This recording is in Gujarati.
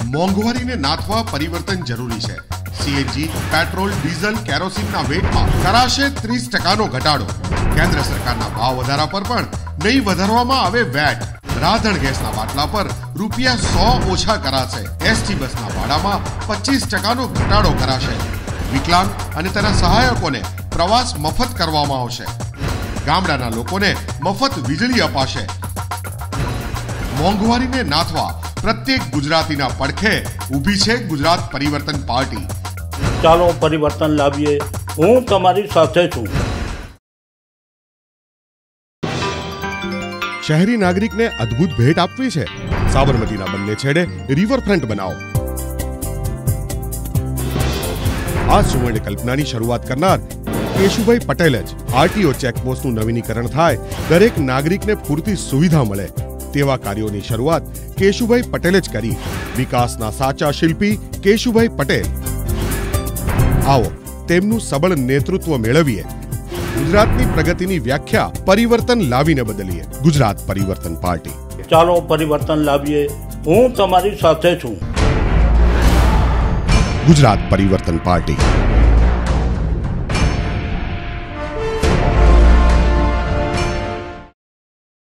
મોંઘવારીને નાથવા પરિવર્તન જરૂરી છે। સીએનજી, પેટ્રોલ, ડીઝલ, કેરોસીનના વેટમાં કરાશે 30% ઘટાડો। કેન્દ્ર સરકારના ભાવ વધારા પર પણ નહીં વધારવામાં આવે વેટ। રાધણ ગેસના બાટલા પર ₹100 ઓછા કરાશે। એસટી બસના ભાડામાં 25% ઘટાડો કરાશે। વિકલાંગ અને તેના સહાયકોને પ્રવાસ મફત કરવામાં આવશે। ગામડાના લોકોને મફત વીજળી અપાશે। મોંઘવારીને નાથવા પ્રત્યેક ગુજરાતીના પડખે ઊભી છે ગુજરાત પરિવર્તન પાર્ટી। ચાલો પરિવર્તન લાવીએ, હું તમારી સાથે છું। શહેરી નાગરિકને અદ્ભુત ભેટ આપવી છે? સાબરમતીના બંને છેડે રિવરફ્રન્ટ બનાવો। આ સુવર્ણ કલ્પનાની શરૂઆત કરનાર કેશુભાઈ પટેલ જ। આરટીઓ ચેકપોસ્ટનું નવીનીકરણ થાય, દરેક નાગરિકને પૂરતી સુવિધા મળે તેવા કાર્યોની શરૂઆત કેશુભાઈ પટેલે જ કરી। વિકાસના સાચા શિલ્પી કેશુભાઈ પટેલ। આવો તેમનું સબળ નેતૃત્વ મેળવીએ। ગુજરાતની પ્રગતિની વ્યાખ્યા પરિવર્તન લાવીને બદલીએ। ગુજરાત પરિવર્તન પાર્ટી। ચાલો પરિવર્તન લાવીએ, હું તમારી સાથે છું। ગુજરાત પરિવર્તન પાર્ટી।